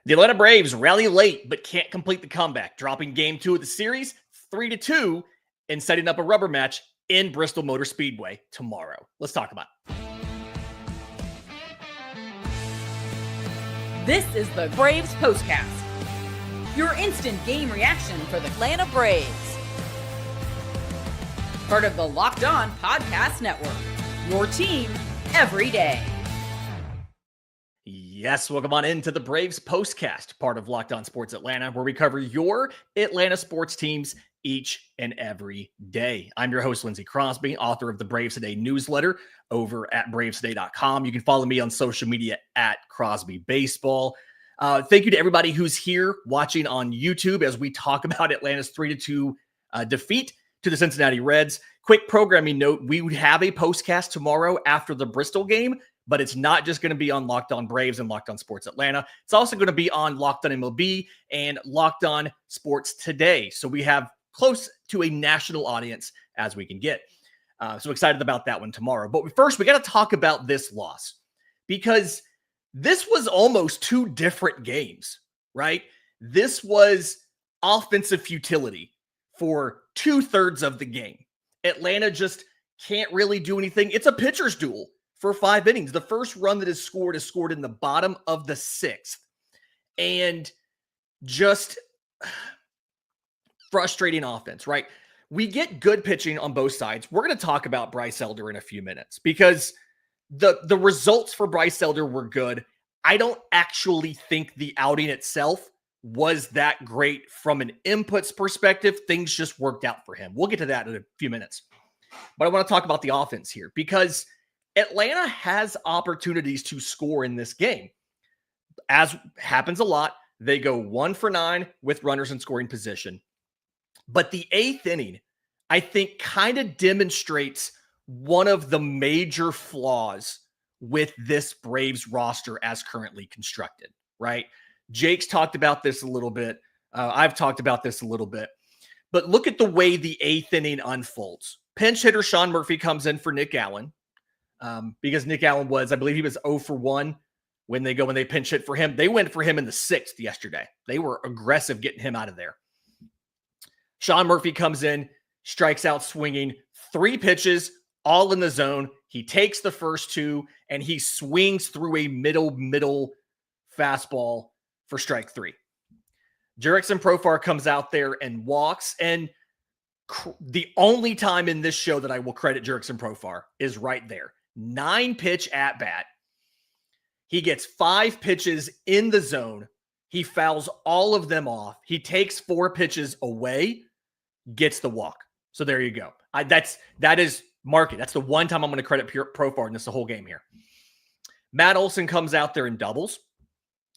The Atlanta Braves rally late but can't complete the comeback, dropping Game 2 of the series 3-2 and setting up a rubber match in Bristol Motor Speedway tomorrow. Let's talk about it. This is the Braves Postcast, your instant game reaction for the Atlanta Braves. Part of the Locked On Podcast Network, your team every day. Yes, welcome on into the Braves Postcast, part of Locked On Sports Atlanta, where we cover your Atlanta sports teams each and every day. I'm your host, Lindsay Crosby, author of the Braves Today newsletter over at bravestoday.com. You can follow me on social media at Crosby Baseball. Thank you to everybody who's here watching on YouTube as we talk about Atlanta's 3-2 defeat to the Cincinnati Reds. Quick programming note, we would have a postcast tomorrow after the Bristol game, but it's not just going to be on Locked On Braves and Locked On Sports Atlanta. It's also going to be on Locked On MLB and Locked On Sports Today. So we have close to a national audience as we can get. So excited about that one tomorrow. But first, we got to talk about this loss because this was almost two different games, right? This was offensive futility for 2/3 of the game. Atlanta just can't really do anything. It's a pitcher's duel for 5 innings. The first run that is scored in the bottom of the 6th. And just frustrating offense, right? We get good pitching on both sides. We're going to talk about Bryce Elder in a few minutes because the results for Bryce Elder were good. I don't actually think the outing itself was that great from an inputs perspective. Things just worked out for him. We'll get to that in a few minutes. But I want to talk about the offense here because Atlanta has opportunities to score in this game. As happens a lot, they go 1 for 9 with runners in scoring position. But the 8th inning, I think, kind of demonstrates one of the major flaws with this Braves roster as currently constructed, right? Jake's talked about this a little bit. I've talked about this a little bit. But look at the way the 8th inning unfolds. Pinch hitter Sean Murphy comes in for Nick Allen because Nick Allen was, I believe he was 0 for 1 when they pinch hit for him. They went for him in the 6th yesterday. They were aggressive getting him out of there. Sean Murphy comes in, strikes out swinging, 3 pitches, all in the zone. He takes the first 2, and he swings through a middle fastball for strike 3. Jurickson Profar comes out there and walks, and the only time in this show that I will credit Jurickson Profar is right there. 9-pitch at-bat. He gets 5 pitches in the zone. He fouls all of them off. He takes 4 pitches away, gets the walk. So there you go. That is market. That's the one time I'm going to credit Profar in this the whole game here. Matt Olson comes out there and doubles.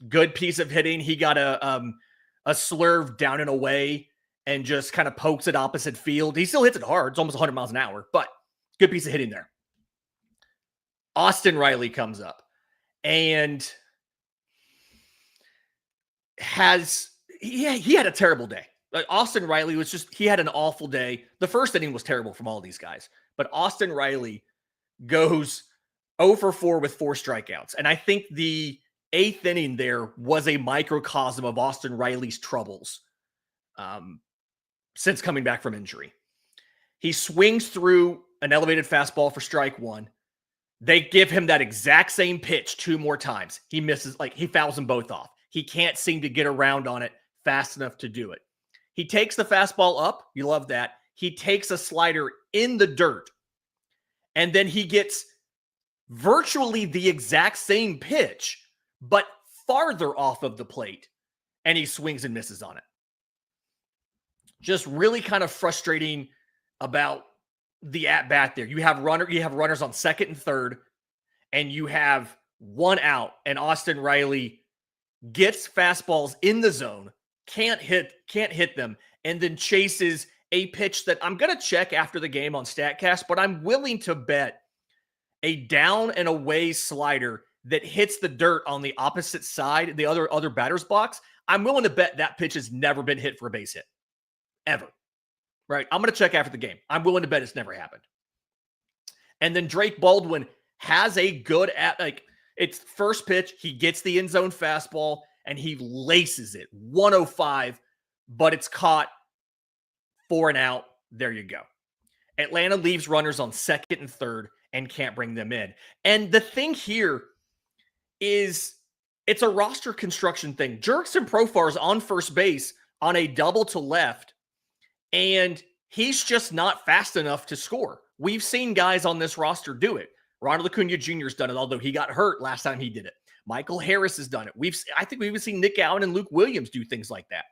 Good piece of hitting. He got a slurve down and away and just kind of pokes it opposite field. He still hits it hard. It's almost 100 miles an hour, but good piece of hitting there. Austin Riley comes up and he had a terrible day. Like Austin Riley he had an awful day. The first inning was terrible from all these guys, but Austin Riley goes 0 for 4 with 4 strikeouts. And I think the 8th inning there was a microcosm of Austin Riley's troubles since coming back from injury. He swings through an elevated fastball for strike 1. They give him that exact same pitch 2 more times. He misses, he fouls them both off. He can't seem to get around on it fast enough to do it. He takes the fastball up. You love that. He takes a slider in the dirt. And then he gets virtually the exact same pitch, but farther off of the plate. And he swings and misses on it. Just really kind of frustrating about the at-bat there. You have runners on 2nd and 3rd, and you have 1 out, and Austin Riley gets fastballs in the zone, can't hit them, and then chases a pitch that I'm going to check after the game on StatCast, but I'm willing to bet a down and away slider that hits the dirt on the opposite side, the other batter's box. I'm willing to bet that pitch has never been hit for a base hit. Ever. Right? I'm going to check after the game. I'm willing to bet it's never happened. And then Drake Baldwin has a good it's first pitch. He gets the end zone fastball, and he laces it 105, but it's caught, 4 and out. There you go. Atlanta leaves runners on second and third and can't bring them in. And the thing here is it's a roster construction thing. Jurickson Profar is on first base on a double to left, and he's just not fast enough to score. We've seen guys on this roster do it. Ronald Acuna Jr. has done it, although he got hurt last time he did it. Michael Harris has done it. I think we've even seen Nick Allen and Luke Williams do things like that.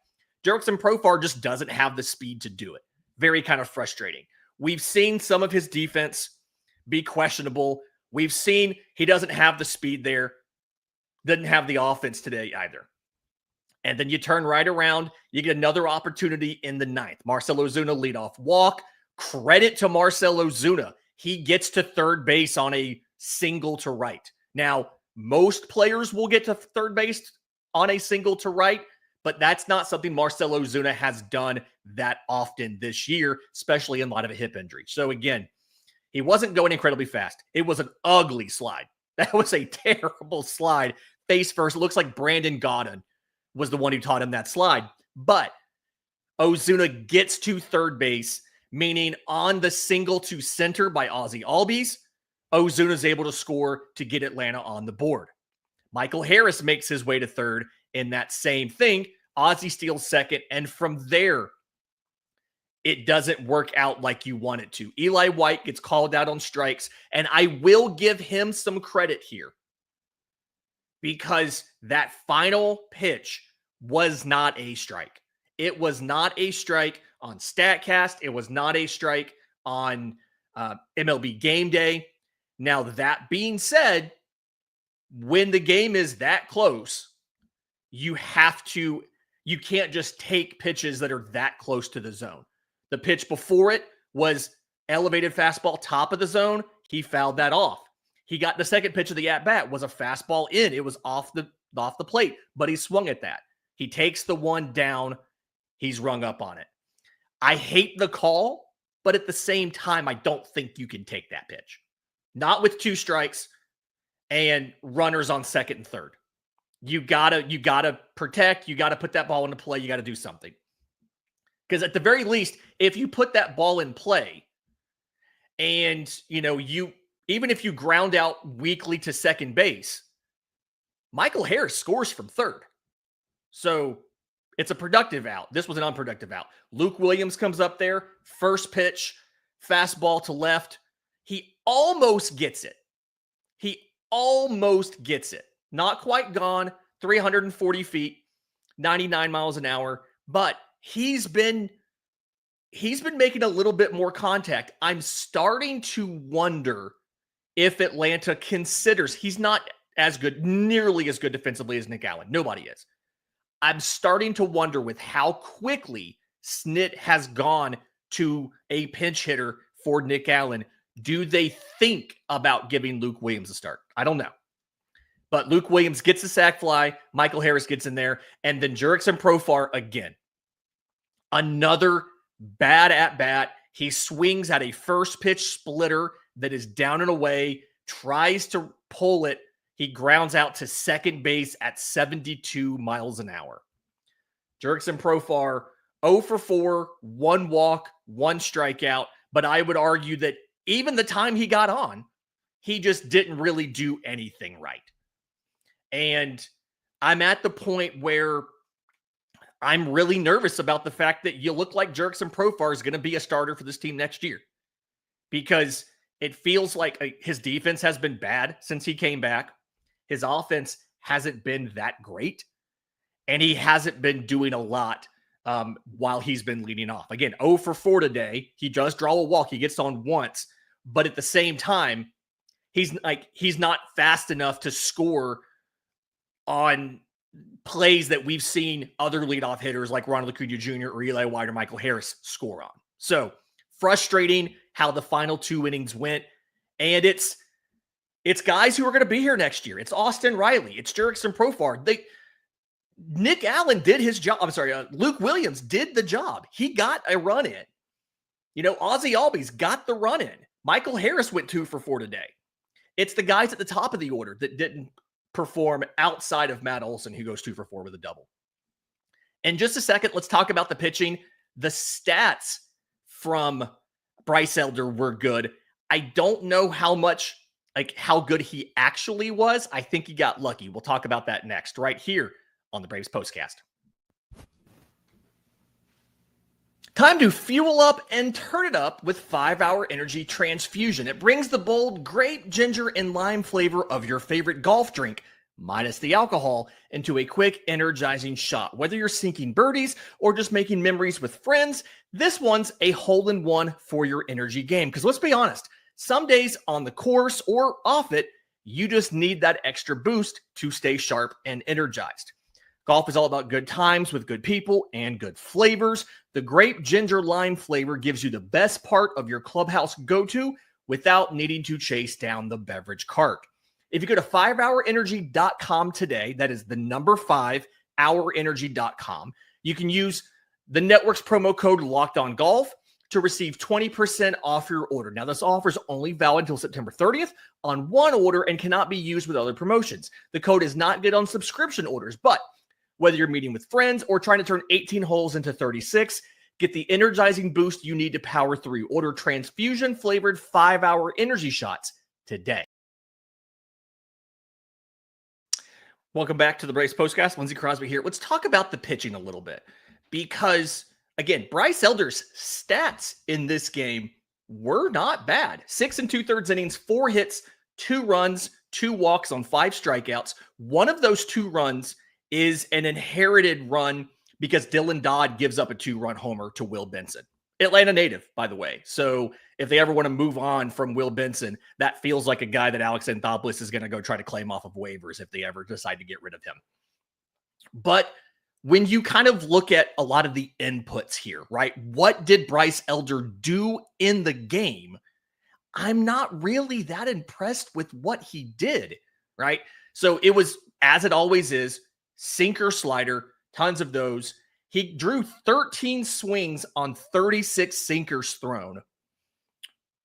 Jurickson Profar just doesn't have the speed to do it. Very kind of frustrating. We've seen some of his defense be questionable. We've seen he doesn't have the speed there. Doesn't have the offense today either. And then you turn right around. You get another opportunity in the ninth. Marcell Ozuna leadoff walk. Credit to Marcell Ozuna. He gets to third base on a single to right. Now, most players will get to third base on a single to right, but that's not something Marcell Ozuna has done that often this year, especially in light of a hip injury. So again, he wasn't going incredibly fast. It was an ugly slide. That was a terrible slide. Face first. It looks like Brandon Gaudin was the one who taught him that slide. But Ozuna gets to third base, meaning on the single to center by Ozzie Albies, Ozuna's able to score to get Atlanta on the board. Michael Harris makes his way to third in that same thing. Ozzie steals second, and from there, it doesn't work out like you want it to. Eli White gets called out on strikes, and I will give him some credit here because that final pitch was not a strike. It was not a strike on StatCast. It was not a strike on MLB Game Day. Now, that being said, when the game is that close, you can't just take pitches that are that close to the zone. The pitch before it was elevated fastball, top of the zone. He fouled that off. He got the second pitch of the at-bat was a fastball in. It was off the plate, but he swung at that. He takes the one down. He's rung up on it. I hate the call, but at the same time, I don't think you can take that pitch. Not with 2 strikes and runners on second and third. You gotta protect. You gotta put that ball into play. You gotta do something. Because at the very least, if you put that ball in play and, even if you ground out weakly to second base, Michael Harris scores from third. So it's a productive out. This was an unproductive out. Luke Williams comes up there, first pitch, fastball to left. He almost gets it. Not quite gone, 340 feet, 99 miles an hour, but he's been making a little bit more contact. I'm starting to wonder if Atlanta considers he's not nearly as good defensively as Nick Allen. Nobody is. I'm starting to wonder with how quickly Snit has gone to a pinch hitter for Nick Allen. Do they think about giving Luke Williams a start? I don't know. But Luke Williams gets a sac fly. Michael Harris gets in there. And then Jurickson Profar again. Another bad at-bat. He swings at a first pitch splitter that is down and away, tries to pull it. He grounds out to second base at 72 miles an hour. Jurickson Profar, 0 for 4, 1 walk, 1 strikeout. But I would argue that even the time he got on, he just didn't really do anything right. And I'm at the point where I'm really nervous about the fact that you look like Jurickson Profar is going to be a starter for this team next year. Because it feels like his defense has been bad since he came back. His offense hasn't been that great. And he hasn't been doing a lot while he's been leading off. Again, 0 for 4 today. He does draw a walk. He gets on once. But at the same time, he's not fast enough to score on plays that we've seen other leadoff hitters like Ronald Acuna Jr. or Eli White or Michael Harris score on. So frustrating how the final 2 innings went. And it's guys who are going to be here next year. It's Austin Riley. It's Jurickson Profar. Nick Allen did his job. Luke Williams did the job. He got a run in. Ozzie Albies got the run in. Michael Harris went 2 for 4 today. It's the guys at the top of the order that didn't perform outside of Matt Olson, who goes 2 for 4 with a double. In just a second, let's talk about the pitching. The stats from Bryce Elder were good. I don't know how good he actually was. I think he got lucky. We'll talk about that next, right here on the Braves Postcast. Time to fuel up and turn it up with 5-Hour Energy Transfusion. It brings the bold grape, ginger, and lime flavor of your favorite golf drink, minus the alcohol, into a quick, energizing shot. Whether you're sinking birdies or just making memories with friends, this one's a hole-in-one for your energy game. Because let's be honest, some days on the course or off it, you just need that extra boost to stay sharp and energized. Golf is all about good times with good people and good flavors. The grape ginger lime flavor gives you the best part of your clubhouse go-to without needing to chase down the beverage cart. If you go to 5hourenergy.com today, that is the number 5hourenergy.com, you can use the network's promo code LOCKEDONGolf to receive 20% off your order. Now, this offer is only valid until September 30th on one order and cannot be used with other promotions. The code is not good on subscription orders, but whether you're meeting with friends or trying to turn 18 holes into 36, get the energizing boost you need to power through. Order transfusion-flavored 5-hour energy shots today. Welcome back to the Braves Postcast. Lindsay Crosby here. Let's talk about the pitching a little bit because, again, Bryce Elder's stats in this game were not bad. 6 2/3 innings, 4 hits, 2 runs, 2 walks on 5 strikeouts. One of those 2 runs is an inherited run because Dylan Dodd gives up a 2-run homer to Will Benson. Atlanta native, by the way. So if they ever want to move on from Will Benson, that feels like a guy that Alex Anthopoulos is going to go try to claim off of waivers if they ever decide to get rid of him. But when you kind of look at a lot of the inputs here, right? What did Bryce Elder do in the game? I'm not really that impressed with what he did, right? So it was, as it always is, sinker, slider, tons of those. He drew 13 swings on 36 sinkers thrown.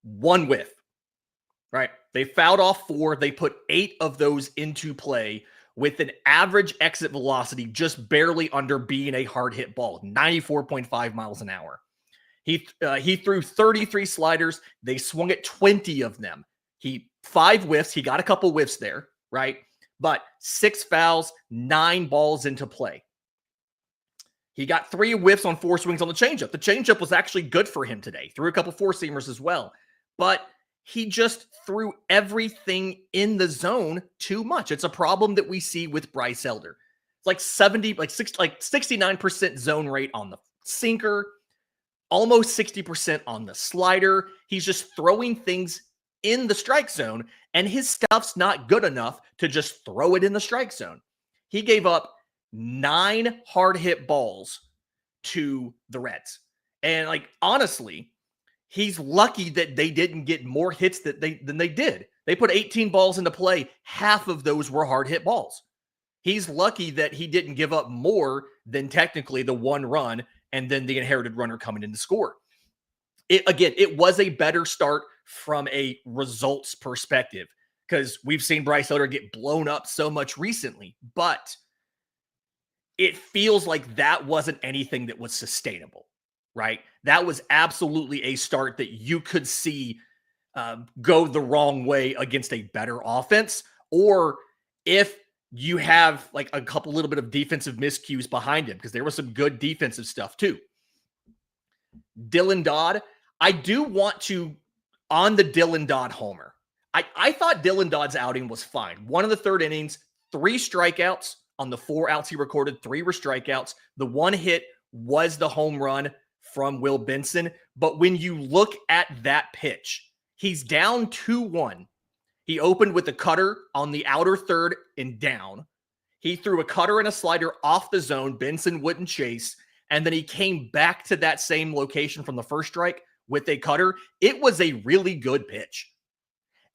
1 whiff, right? They fouled off 4. They put 8 of those into play with an average exit velocity just barely under being a hard hit ball, 94.5 miles an hour. He threw 33 sliders. They swung at 20 of them. 5 whiffs. He got a couple whiffs there, right? But 6 fouls, 9 balls into play. He got 3 whiffs on 4 swings on the changeup. The changeup was actually good for him today. Threw a couple 4-seamers as well. But he just threw everything in the zone too much. It's a problem that we see with Bryce Elder. It's like 69% zone rate on the sinker, almost 60% on the slider. He's just throwing things in the strike zone, and his stuff's not good enough to just throw it in the strike zone. He gave up 9 hard hit balls to the Reds. And honestly, he's lucky that they didn't get more hits than they did. They put 18 balls into play. Half of those were hard hit balls. He's lucky that he didn't give up more than technically the 1 run and then the inherited runner coming in to score. It was a better start from a results perspective because we've seen Bryce Elder get blown up so much recently, but it feels like that wasn't anything that was sustainable, right? That was absolutely a start that you could see go the wrong way against a better offense, or if you have a couple little bit of defensive miscues behind him, because there was some good defensive stuff too. Dylan Dodd, I do want to, on the Dylan Dodd homer, I thought Dylan Dodd's outing was fine. 1 of the 3rd innings, 3 strikeouts. On the 4 outs he recorded, 3 were strikeouts. The 1 hit was the home run from Will Benson. But when you look at that pitch, he's down 2-1. He opened with a cutter on the outer third and down. He threw a cutter and a slider off the zone. Benson wouldn't chase. And then he came back to that same location from the first strike with a cutter. It was a really good pitch.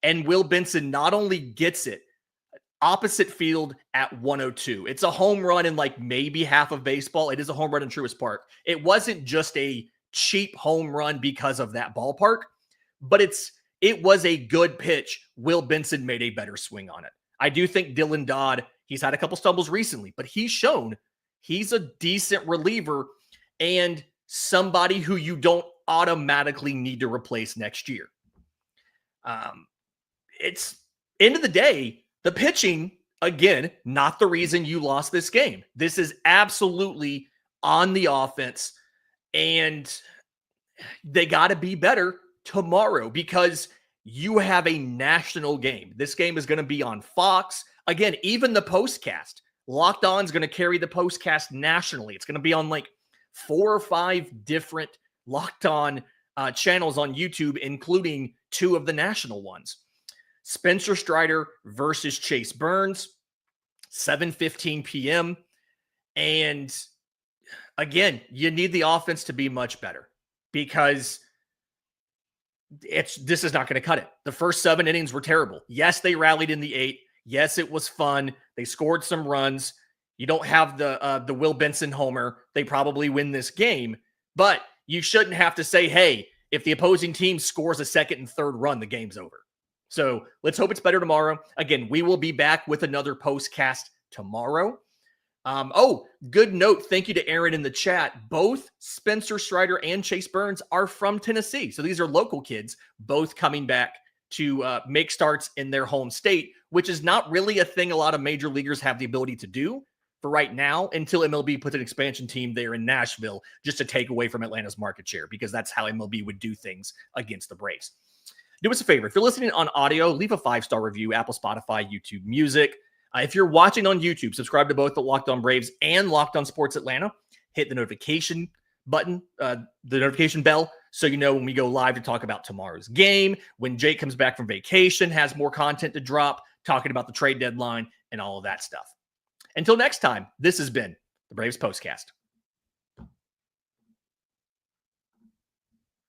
And Will Benson not only gets it opposite field at 102. It's a home run in maybe half of baseball. It is a home run in Truist Park. It wasn't just a cheap home run because of that ballpark, but it was a good pitch. Will Benson made a better swing on it. I do think Dylan Dodd, he's had a couple stumbles recently, but he's shown he's a decent reliever and somebody who you don't automatically need to replace next year. It's end of the day, the pitching, again, not the reason you lost this game. This is absolutely on the offense, and they got to be better tomorrow because you have a national game. This game is going to be on Fox. Again, even the Postcast. Locked On is going to carry the Postcast nationally. It's going to be on like 4 or 5 different Locked On channels on YouTube, including 2 of the national ones. Spencer Strider versus Chase Burns, 7:15 p.m. And again, you need the offense to be much better because this is not going to cut it. The first 7 innings were terrible. Yes, they rallied in the 8th. Yes, it was fun. They scored some runs. You don't have the Will Benson homer. They probably win this game, but you shouldn't have to say, hey, if the opposing team scores a second and third run, the game's over. So let's hope it's better tomorrow. Again, we will be back with another Postcast tomorrow. Good note. Thank you to Aaron in the chat. Both Spencer Strider and Chase Burns are from Tennessee. So these are local kids, both coming back to make starts in their home state, which is not really a thing a lot of major leaguers have the ability to do for right now until MLB puts an expansion team there in Nashville just to take away from Atlanta's market share, because that's how MLB would do things against the Braves. Do us a favor. If you're listening on audio, leave a 5-star review, Apple, Spotify, YouTube Music. If you're watching on YouTube, subscribe to both the Locked On Braves and Locked On Sports Atlanta. Hit the notification button, the notification bell, so you know when we go live to talk about tomorrow's game, when Jake comes back from vacation, has more content to drop, talking about the trade deadline and all of that stuff. Until next time, this has been the Braves Postcast.